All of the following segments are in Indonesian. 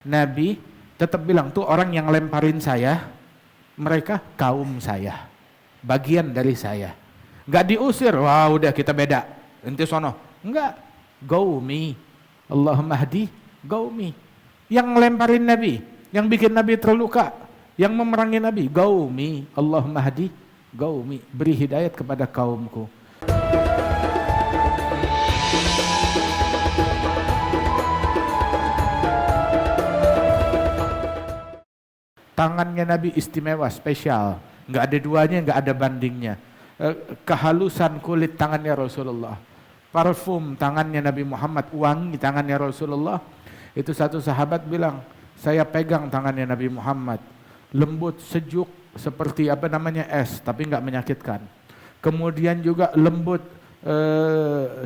Nabi tetap bilang, tuh orang yang lemparin saya, mereka kaum saya, bagian dari saya. Gak diusir, wah udah kita beda, ente sono. Enggak, gaumi, Allahumma hdi gaumi. Yang lemparin Nabi, yang bikin Nabi terluka, yang memerangi Nabi, gaumi, Allahumma hdi gaumi. Beri hidayat kepada kaumku. Tangannya Nabi istimewa, spesial, nggak ada duanya, nggak ada bandingnya. Kehalusan kulit tangannya Rasulullah, parfum tangannya Nabi Muhammad, wangi tangannya Rasulullah. Itu satu sahabat bilang, saya pegang tangannya Nabi Muhammad, lembut, sejuk, seperti es, tapi nggak menyakitkan. Kemudian juga lembut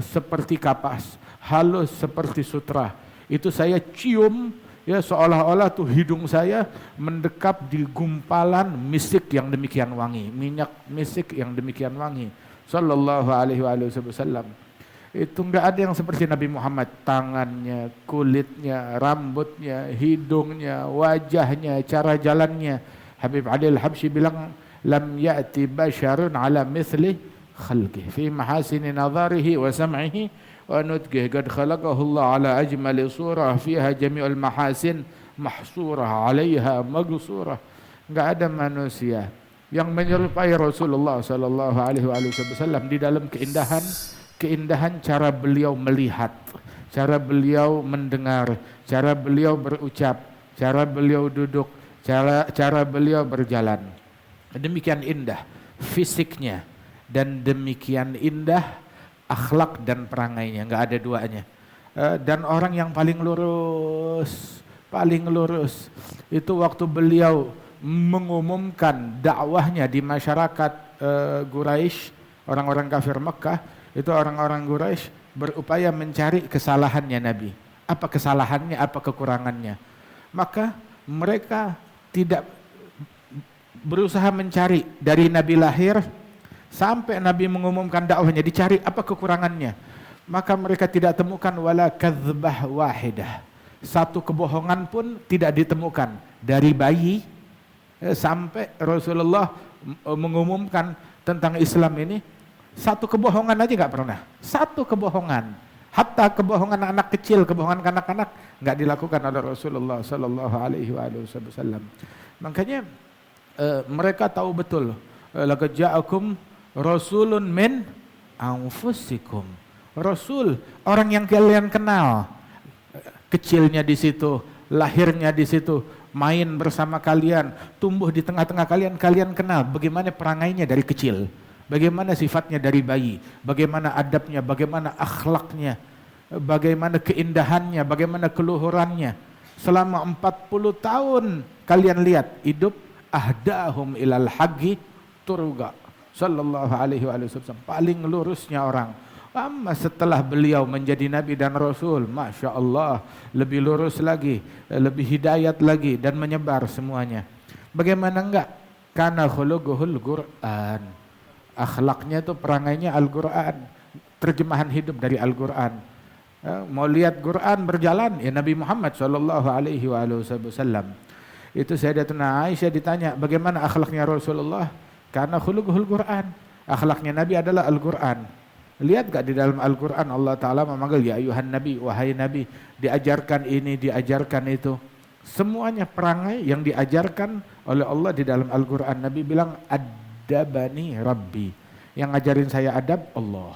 seperti kapas, halus seperti sutra. Itu saya cium, ya seolah-olah tuh hidung saya mendekap di gumpalan misik yang demikian wangi, minyak misik yang demikian wangi. Sallallahu alaihi wasallam. Itu enggak ada yang seperti Nabi Muhammad, tangannya, kulitnya, rambutnya, hidungnya, wajahnya, cara jalannya. Habib Ali Al-Habsyi bilang, lam ya'ti basyarun ala mithli khalqih fi mahasini nadharihi wa sam'ihi wa nutqih qad khalaqahu Allah ala ajmali surah fiha jami'ul mahasin mahsurah 'alaiha maghsurah. Enggak ada manusia yang menyerupai Rasulullah sallallahu alaihi wasallam di dalam keindahan cara beliau melihat, cara beliau mendengar, cara beliau berucap, cara beliau duduk, cara beliau berjalan. Demikian indah fisiknya dan demikian indah akhlak dan perangainya, nggak ada duanya. Dan orang yang paling lurus itu waktu beliau mengumumkan dakwahnya di masyarakat Quraisy, orang-orang kafir Mekah, itu orang-orang Quraisy berupaya mencari kesalahannya Nabi. Apa kesalahannya, apa kekurangannya. Maka mereka tidak berusaha mencari dari Nabi lahir sampai Nabi mengumumkan dakwahnya, dicari apa kekurangannya. Maka mereka tidak temukan wala kadzbah wahidah. Satu kebohongan pun tidak ditemukan. Dari bayi sampai Rasulullah mengumumkan tentang Islam ini, satu kebohongan aja nggak pernah. Satu kebohongan. Hatta kebohongan anak kecil, kebohongan kanak-kanak nggak dilakukan oleh Rasulullah sallallahu alaihi wasallam. Makanya mereka tahu betul, laqad ja'akum rasulun min anfusikum. Rasul, orang yang kalian kenal, kecilnya di situ, lahirnya di situ, main bersama kalian, tumbuh di tengah-tengah kalian, kalian kenal bagaimana perangainya dari kecil, bagaimana sifatnya dari bayi, bagaimana adabnya, bagaimana akhlaknya, bagaimana keindahannya, bagaimana keluhurannya. Selama 40 tahun kalian lihat hidup, ahdahum ilal haqqi turga sallallahu alaihi wasallam, paling lurusnya orang. Amma setelah beliau menjadi nabi dan rasul, masya Allah, lebih lurus lagi, lebih hidayat lagi, dan menyebar semuanya. Bagaimana enggak? Kana khuluquhul Qur'an, akhlaknya itu perangainya Al-Quran, terjemahan hidup dari Al-Quran. Mau lihat Quran berjalan, ya Nabi Muhammad sallallahu alaihi wasallam. Itu Sayyidatuna Aisyah ditanya, bagaimana akhlaknya Rasulullah? Karena khuluquhul Quran, akhlaknya Nabi adalah Al-Quran. Lihat gak di dalam Al-Quran Allah Ta'ala memanggil, ya ayuhan Nabi, wahai Nabi, diajarkan ini, diajarkan itu. Semuanya perangai yang diajarkan oleh Allah di dalam Al-Quran. Nabi bilang, adabani Rabbi, yang ngajarin saya adab Allah,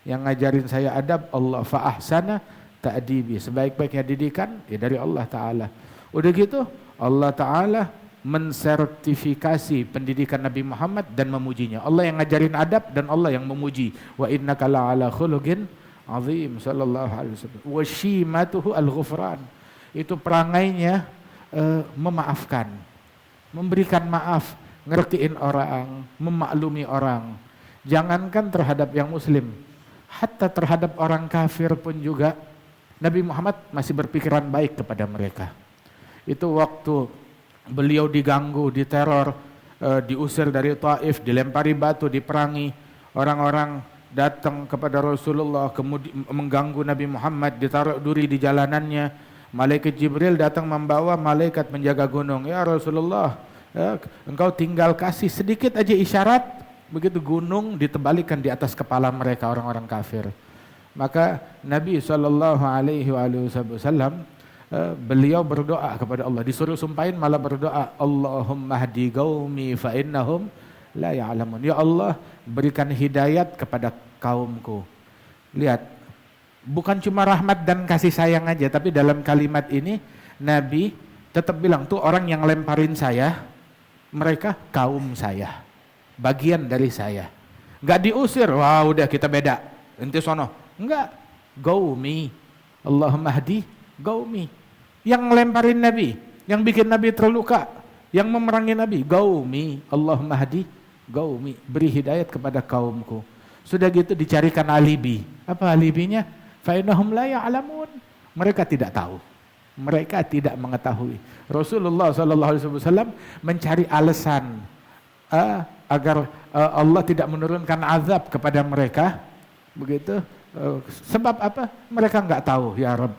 yang ngajarin saya adab Allah. Fa ahsana ta'dibi, sebaik-baiknya didikan ya dari Allah Ta'ala. Udah gitu Allah Ta'ala mensertifikasi pendidikan Nabi Muhammad dan memujinya. Allah yang ngajarin adab dan Allah yang memuji. Wa innaka la'ala khuluqin azim sallallahu alaihi wasallam. Wa shimatuhu al-ghufran, itu perangainya memaafkan, memberikan maaf, ngertiin orang, memaklumi orang. Jangankan terhadap yang muslim, hatta terhadap orang kafir pun juga Nabi Muhammad masih berpikiran baik kepada mereka. Itu waktu beliau diganggu, diteror, diusir dari Taif, dilempari batu, diperangi. Orang-orang datang kepada Rasulullah, kemudian mengganggu Nabi Muhammad, ditaruh duri di jalanannya. Malaikat Jibril datang membawa malaikat penjaga gunung. Ya Rasulullah, engkau tinggal kasih sedikit aja isyarat, begitu gunung ditebalikan di atas kepala mereka orang-orang kafir. Maka Nabi SAW beliau berdoa kepada Allah, disuruh sumpahin malah berdoa, Allahumma hdi qaumi fa innahum la ya'lamun. Ya Allah, berikan hidayat kepada kaumku. Lihat, bukan cuma rahmat dan kasih sayang aja, tapi dalam kalimat ini Nabi tetap bilang, tuh orang yang lemparin saya, mereka kaum saya, bagian dari saya. Enggak diusir, wah udah kita beda, ente sono. Enggak, qaumi, Allahumma hdi qaumi. Yang lemparin Nabi, yang bikin Nabi terluka, yang memerangi Nabi, qaumi, Allahumma hdi qaumi, beri hidayat kepada kaumku. Sudah gitu dicarikan alibi. Apa alibinya? Fa innahum la ya'lamun. Mereka tidak tahu. Mereka tidak mengetahui. Rasulullah SAW mencari alasan agar Allah tidak menurunkan azab kepada mereka. Begitu. Sebab apa? Mereka enggak tahu, ya Rabb.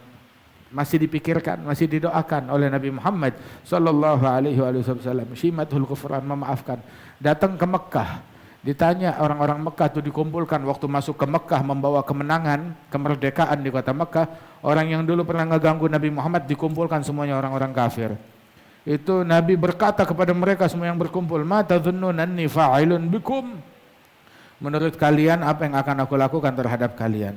Masih dipikirkan, masih didoakan oleh Nabi Muhammad sallallahu alaihi wasallam. Syimatul kufran, memaafkan. Datang ke Mekah, ditanya orang-orang Mekah itu dikumpulkan waktu masuk ke Mekah membawa kemenangan, kemerdekaan di kota Mekah. Orang yang dulu pernah ngeganggu Nabi Muhammad dikumpulkan semuanya orang-orang kafir. Itu Nabi berkata kepada mereka semua yang berkumpul, "Ma tadhunnun anni fa'ilun bikum?" Menurut kalian apa yang akan aku lakukan terhadap kalian?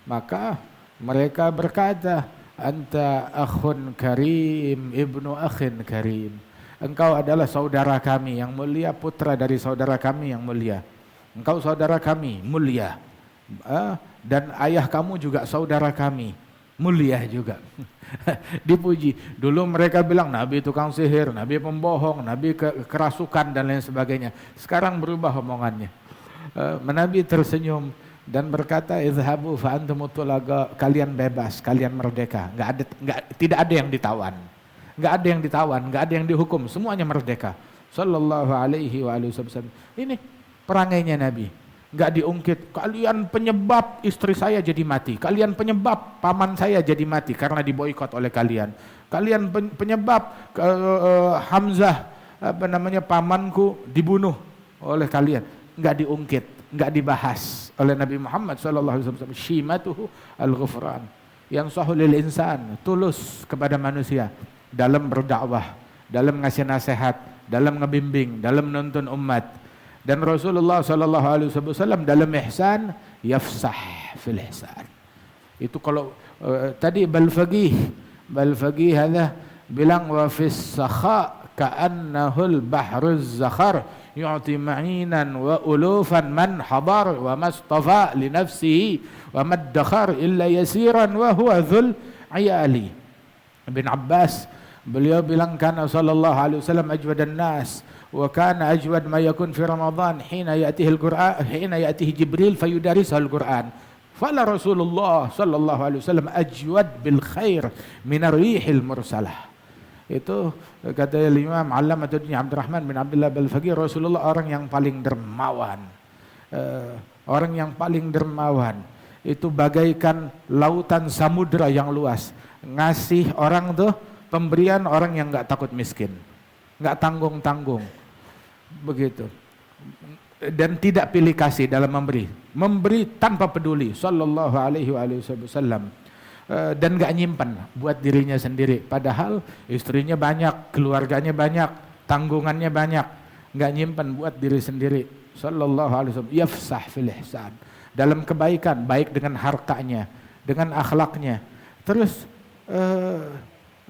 Maka mereka berkata, Anta akhun karim, ibnu akhin karim. Engkau adalah saudara kami yang mulia, putra dari saudara kami yang mulia. Engkau saudara kami, mulia. Dan ayah kamu juga saudara kami, mulia juga. Dipuji. Dulu mereka bilang Nabi tukang sihir, Nabi pembohong, Nabi kerasukan dan lain sebagainya. Sekarang berubah omongannya. Nabi tersenyum dan berkata, izhabu fa antum tulaqa, kalian bebas, kalian merdeka. Tidak ada yang ditawan. Enggak ada yang ditawan, enggak ada yang dihukum, semuanya merdeka. Sallallahu alaihi wasallam. Ini perangainya Nabi. Enggak diungkit, kalian penyebab istri saya jadi mati, kalian penyebab paman saya jadi mati karena diboikot oleh kalian. Kalian penyebab Hamzah pamanku dibunuh oleh kalian. Enggak diungkit, enggak dibahas oleh Nabi Muhammad sallallahu alaihi wasallam. Syimatuhu al-ghufran, yang sahulil insan, tulus kepada manusia dalam berdakwah, dalam ngasih nasihat, dalam ngebimbing, dalam menuntun umat. Dan Rasulullah sallallahu alaihi wasallam dalam ihsan yafsah fil ihsan. Itu kalau tadi Balfaqih hadza bilang wa fis sakha ka'annahul bahruz zakhar yu'ti ma'inan wa ulufan man hadar wa mastafa li nafsihi wa maddakhar illa yasiran wa huwa dhul ayali. Ibn Abbas beliau bilang kana sallallahu alaihi wasallam ajwadan nas wa kana ajwad ma yakun fi Ramadan hina ya'tihi al-Qur'an hina ya'tihi Jibril fayudarisuhu al-Qur'an. Fala Rasulullah sallallahu alaihi wasallam ajwad bil khair min ar-rihil mursalah. Itu kata Imam Allamatuddin Abdurrahman bin Abdullah Balfaqih, Rasulullah orang yang paling dermawan. Orang yang paling dermawan itu bagaikan lautan samudra yang luas. Ngasih orang tuh pemberian orang yang enggak takut miskin, enggak tanggung-tanggung. Begitu. Dan tidak pilih kasih dalam memberi tanpa peduli sallallahu alaihi wasallam. Dan gak nyimpan buat dirinya sendiri, padahal istrinya banyak, keluarganya banyak, tanggungannya banyak, gak nyimpan buat diri sendiri sallallahu alaihi wasallam. Yafsah fil ihsan, dalam kebaikan, baik dengan hartanya, dengan akhlaknya. Terus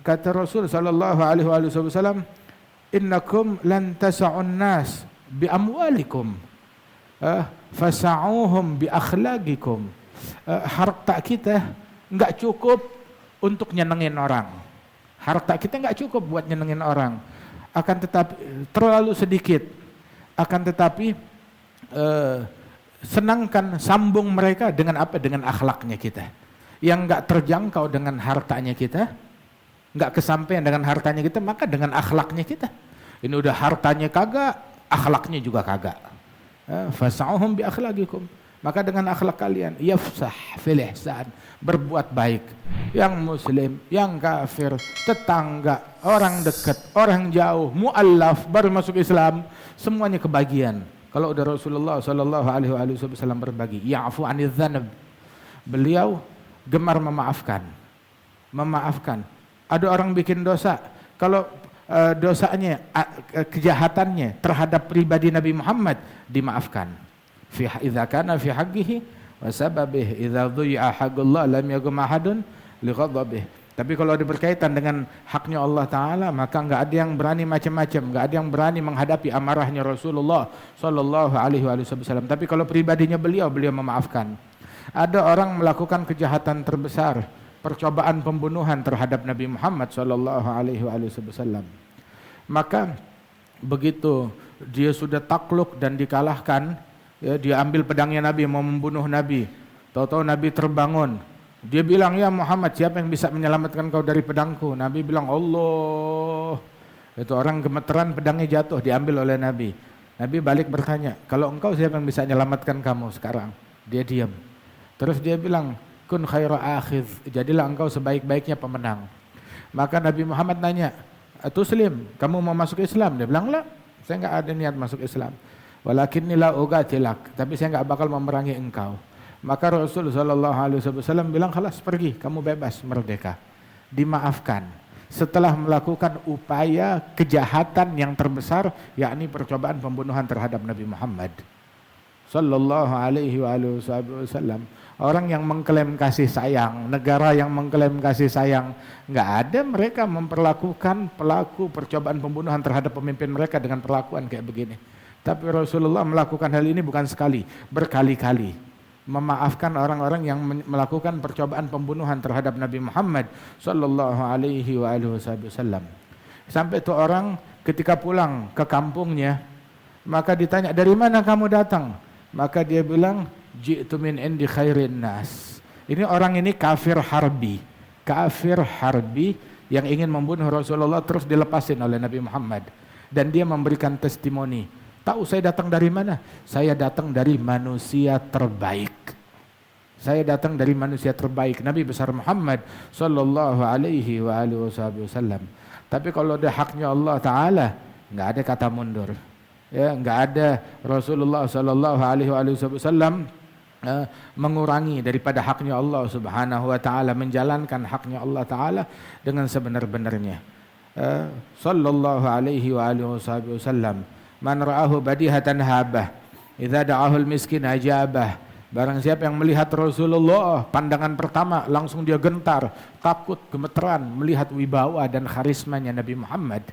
kata Rasul sallallahu alaihi wasallam, innakum lan tas'un nas bi amwalikum fasa'uhum bi akhlaqikum. Harta kita enggak cukup untuk nyenengin orang. Harta kita enggak cukup buat nyenengin orang. Akan tetapi terlalu sedikit. Akan tetapi senangkan, sambung mereka dengan apa? Dengan akhlaknya kita. Yang enggak terjangkau dengan hartanya kita, enggak kesampaian dengan hartanya kita, maka dengan akhlaknya kita. Ini udah hartanya kagak, akhlaknya juga kagak. Fasa'uhum bi akhlaqikum. Maka dengan akhlak kalian, yafsah fil ihsan, berbuat baik. Yang muslim, yang kafir, tetangga, orang dekat, orang jauh, mu'allaf, baru masuk Islam, semuanya kebagian. Kalau udah Rasulullah sallallahu alaihi wasallam berbagi, ya'fu 'anil dzanab. Beliau gemar memaafkan. Memaafkan. Ada orang bikin dosa, kalau dosanya, kejahatannya terhadap pribadi Nabi Muhammad dimaafkan. Idza kana fi haqqihi wa sababihi idza dhuyi'a haqqullah lam yaqum ahadun li ghadabihi. Tapi kalau ada berkaitan dengan haknya Allah Ta'ala, maka enggak ada yang berani macam-macam, enggak ada yang berani menghadapi amarahnya Rasulullah sallallahu alaihi wasallam. Tapi kalau pribadinya beliau memaafkan. Ada orang melakukan kejahatan terbesar, percobaan pembunuhan terhadap Nabi Muhammad sallallahu alaihi wasallam. Maka begitu dia sudah takluk dan dikalahkan, ya, dia ambil pedangnya Nabi mau membunuh Nabi. Tahu-tahu Nabi terbangun. Dia bilang, "Ya Muhammad, siapa yang bisa menyelamatkan kau dari pedangku?" Nabi bilang, "Allah." Itu orang gemeteran, pedangnya jatuh, diambil oleh Nabi. Nabi balik bertanya, "Kalau engkau, siapa yang bisa menyelamatkan kamu sekarang?" Dia diam. Terus dia bilang, "Kun khaira akhidh." Jadilah engkau sebaik-baiknya pemenang. Maka Nabi Muhammad nanya, "Tuslim, kamu mau masuk Islam?" Dia bilang, "La, saya enggak ada niat masuk Islam. Walakinni la uqatilak, tapi saya enggak bakal memerangi engkau." Maka Rasul sallallahu alaihi wasallam bilang, "Khalas, pergi, kamu bebas, merdeka." Dimaafkan. Setelah melakukan upaya kejahatan yang terbesar, yakni percobaan pembunuhan terhadap Nabi Muhammad sallallahu alaihi wasallam. Orang yang mengklaim kasih sayang, negara yang mengklaim kasih sayang, enggak ada mereka memperlakukan pelaku percobaan pembunuhan terhadap pemimpin mereka dengan perlakuan kayak begini. Tapi Rasulullah melakukan hal ini bukan sekali, berkali-kali. Memaafkan orang-orang yang melakukan percobaan pembunuhan terhadap Nabi Muhammad sallallahu alaihi wasallam. Sampai itu orang ketika pulang ke kampungnya, maka ditanya, "Dari mana kamu datang?" Maka dia bilang, "Ji'tu min indi khairin nas." Ini orang ini kafir harbi. Kafir harbi yang ingin membunuh Rasulullah, terus dilepasin oleh Nabi Muhammad. Dan dia memberikan testimoni. "Tahu saya datang dari mana? Saya datang dari manusia terbaik. Saya datang dari manusia terbaik, Nabi besar Muhammad sallallahu alaihi wasallam." Tapi kalau ada haknya Allah Ta'ala, enggak ada kata mundur. Ya, enggak ada Rasulullah sallallahu alaihi wasallam mengurangi daripada haknya Allah Subhanahu wa taala, menjalankan haknya Allah Ta'ala dengan sebenar-benarnya. Sallallahu alaihi wasallam, "Man ra'ahu badihatan habah, idza da'ahu al-miskin ajabah." Barang siapa yang melihat Rasulullah, pandangan pertama langsung dia gentar, takut, gemeteran melihat wibawa dan karismanya Nabi Muhammad.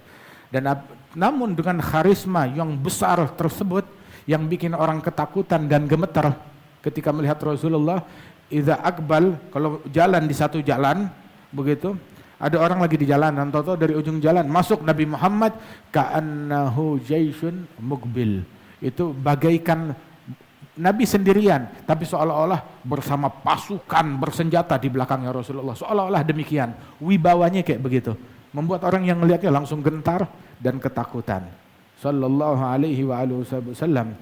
Dan namun dengan karisma yang besar tersebut yang bikin orang ketakutan dan gemetar ketika melihat Rasulullah, idza akbal, kalau jalan di satu jalan begitu, ada orang lagi di jalanan, tahu-tahu dari ujung jalan masuk Nabi Muhammad, ka'annahu jaisyun mukbil. Itu bagaikan Nabi sendirian, tapi seolah-olah bersama pasukan bersenjata di belakangnya Rasulullah. Seolah-olah demikian, wibawanya kayak begitu. Membuat orang yang melihatnya langsung gentar dan ketakutan. Sallallahu alaihi wasallam.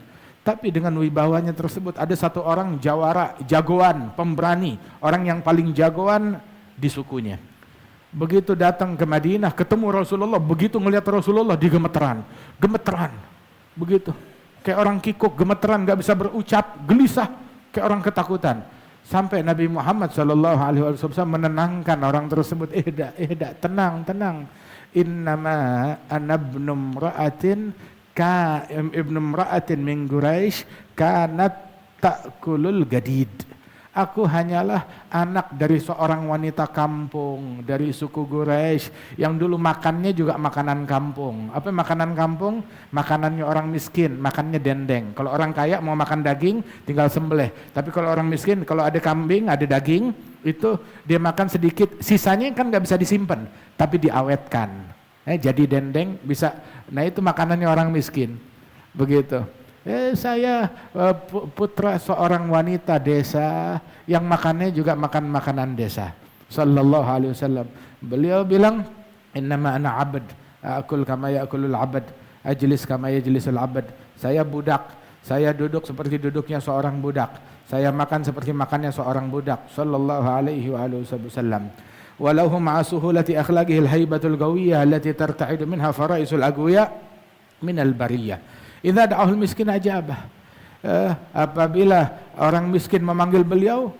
Tapi dengan wibawanya tersebut ada satu orang jawara, jagoan, pemberani, orang yang paling jagoan di sukunya. Begitu datang ke Madinah, ketemu Rasulullah, begitu ngelihat Rasulullah digemeteran, gemeteran, begitu, kayak orang kikuk, gemeteran, nggak bisa berucap, gelisah, kayak orang ketakutan. Sampai Nabi Muhammad SAW menenangkan orang tersebut, tenang, tenang. Innama ana ibnu imra'atin min Quraisy kanat ta'kulul gadid. Aku hanyalah anak dari seorang wanita kampung dari suku Quraisy yang dulu makannya juga makanan kampung. Apa makanan kampung? Makanannya orang miskin, makannya dendeng. Kalau orang kaya mau makan daging tinggal sembelih. Tapi kalau orang miskin, kalau ada kambing, ada daging, itu dia makan sedikit, sisanya kan nggak bisa disimpan, tapi diawetkan. Jadi dendeng bisa. Nah itu makanannya orang miskin. Begitu. Saya putra seorang wanita desa yang makannya juga makan makanan desa. Sallallahu alaihi wasallam. Beliau bilang, "Innama ana 'abd, akul kama ya'kulul 'abd, ajlis kama yajlisul 'abd." Saya budak, Saya duduk seperti duduknya seorang budak. Saya makan seperti makannya seorang budak. Sallallahu alaihi wa alihi wasallam. Walau ma'a suhulati akhlaqihi al-haibatul qawiyyah allati tarta'idu minha fara'isul aqwiya min al-bariyah. Idza da'ahul miskin ajabah. Apabila orang miskin memanggil beliau,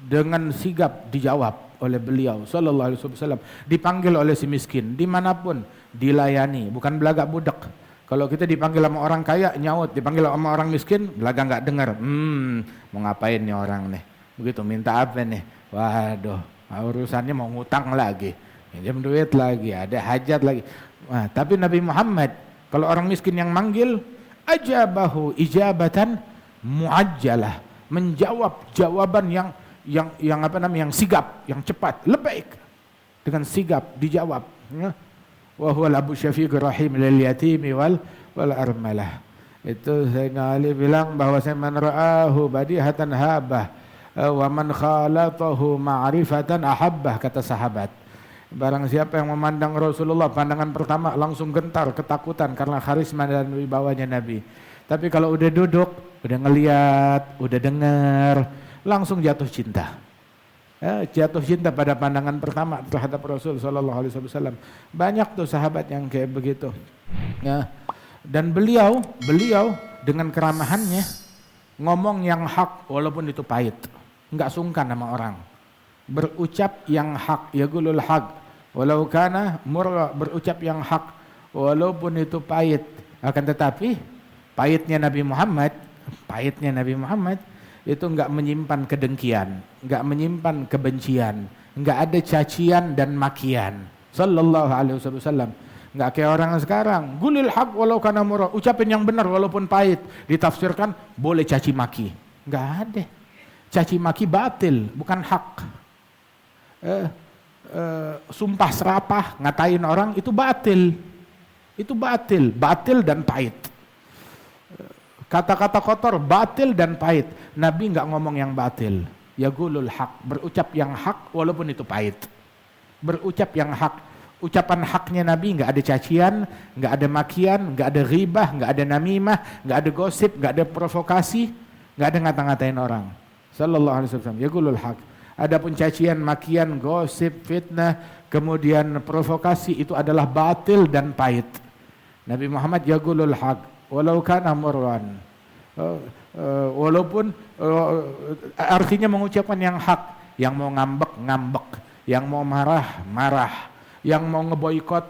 dengan sigap dijawab oleh beliau sallallahu alaihi wasallam. Dipanggil oleh si miskin dimanapun dilayani, bukan belagak budak. Kalau kita dipanggil sama orang kaya nyaut, dipanggil sama orang miskin belagak nggak dengar. Mau ngapain nih orang nih? Begitu, minta apa nih? Waduh, urusannya mau ngutang lagi, pinjam duit lagi, ada hajat lagi. Nah, tapi Nabi Muhammad kalau orang miskin yang manggil, ajabahu ijabatan muajjalah, menjawab jawaban yang yang sigap, yang cepat, lebaik, dengan sigap dijawab. Ya. Wa huwa al-abu syafiqur rahim lil yatimi wal armalah. Itu Sayyidina Ali bilang bahwa man ra'ahu badihatan habah wa man khalatahu ma'rifatan ahabbah, kata sahabat. Barang siapa yang memandang Rasulullah pandangan pertama langsung gentar, ketakutan karena karisma dan wibawanya Nabi. Tapi kalau udah duduk, udah ngeliat, udah dengar, langsung jatuh cinta. Jatuh cinta pada pandangan pertama terhadap Rasul sallallahu alaihi wasallam. Banyak tuh sahabat yang kayak begitu. Ya. Dan beliau dengan keramahannya ngomong yang hak walaupun itu pahit. Enggak sungkan sama orang. Berucap yang hak, yaqulul haq walau kana murra, berucap yang hak walaupun itu pahit. Akan tetapi pahitnya Nabi Muhammad itu enggak menyimpan kedengkian, enggak menyimpan kebencian, enggak ada cacian dan makian. Sallallahu alaihi wasallam. Enggak kayak orang sekarang, gulil haq walau kana murra, ucapin yang benar walaupun pahit, ditafsirkan boleh caci maki. Enggak ada. Caci maki batil, bukan hak. Sumpah serapah, ngatain orang itu batil. Itu batil dan pahit. Kata-kata kotor batil dan pahit. Nabi enggak ngomong yang batil. Yaqulul haq, berucap yang hak walaupun itu pahit. Berucap yang hak. Ucapan haknya Nabi enggak ada cacian, enggak ada makian, enggak ada ghibah, enggak ada namimah, enggak ada gosip, enggak ada provokasi, enggak ada ngata-ngatain orang. Sallallahu alaihi wasallam. Yaqulul haq. Adapun cacian, makian, gosip, fitnah, kemudian provokasi itu adalah batil dan pahit. Nabi Muhammad yaqulul haq walau kana murran. Walaupun artinya mengucapkan yang hak, yang mau ngambek, yang mau marah, yang mau ngeboikot,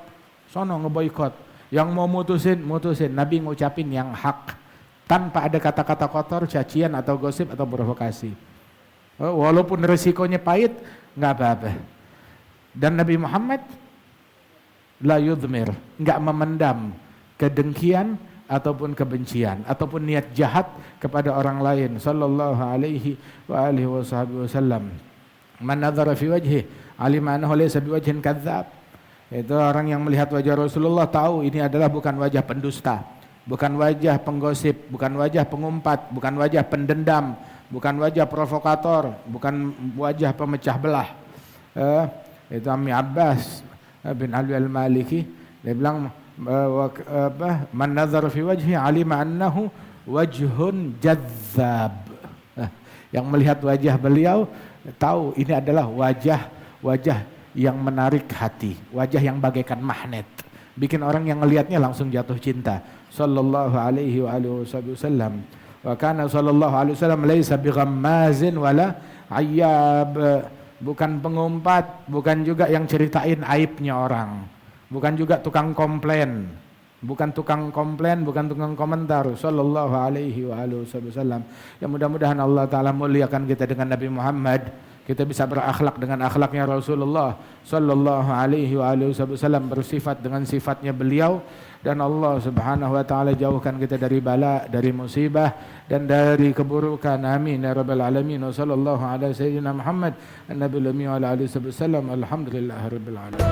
sono ngeboikot, yang mau mutusin. Nabi ngucapin yang hak tanpa ada kata-kata kotor, cacian atau gosip atau provokasi. Walaupun resikonya pahit, nggak apa-apa. Dan Nabi Muhammad la yudmir, nggak memendam kedengkian ataupun kebencian ataupun niat jahat kepada orang lain. Sallallahu alaihi wa alihi wasallam. Man nadhara fi wajhi alima annahu laysa biwajhin kadzdzab. Itu orang yang melihat wajah Rasulullah tahu ini adalah bukan wajah pendusta, bukan wajah penggosip, bukan wajah pengumpat, bukan wajah pendendam, bukan wajah provokator, bukan wajah pemecah belah. Itu Ammi Abbas bin Ali al-Maliki, dia bilang man nazar fi wajhi alima annahu wajhun jadzab. Yang melihat wajah beliau tahu ini adalah wajah yang menarik hati, wajah yang bagaikan magnet, bikin orang yang melihatnya langsung jatuh cinta. Sallallahu alaihi wa alihi wasallam. Wa kana sallallahu alaihi wasallam laisa bighammazin wala ayyab, bukan pengumpat, bukan juga yang ceritain aibnya orang. Bukan juga tukang komplain, bukan tukang komentar. Sallallahu alaihi wa alihi wasallam. Ya mudah-mudahan Allah Ta'ala muliakan kita dengan Nabi Muhammad. Kita bisa berakhlak dengan akhlaknya Rasulullah Sallallahu alaihi wa alihi wasallam, bersifat dengan sifatnya beliau. Dan Allah Subhanahu wa Ta'ala jauhkan kita dari bala, dari musibah dan dari keburukan. Amin ya rabbal alamin. Wa sallallahu ala sayyidina Muhammad an-nabiyil ummi wa ala alihi wasallam. Alhamdulillahirabbil alamin.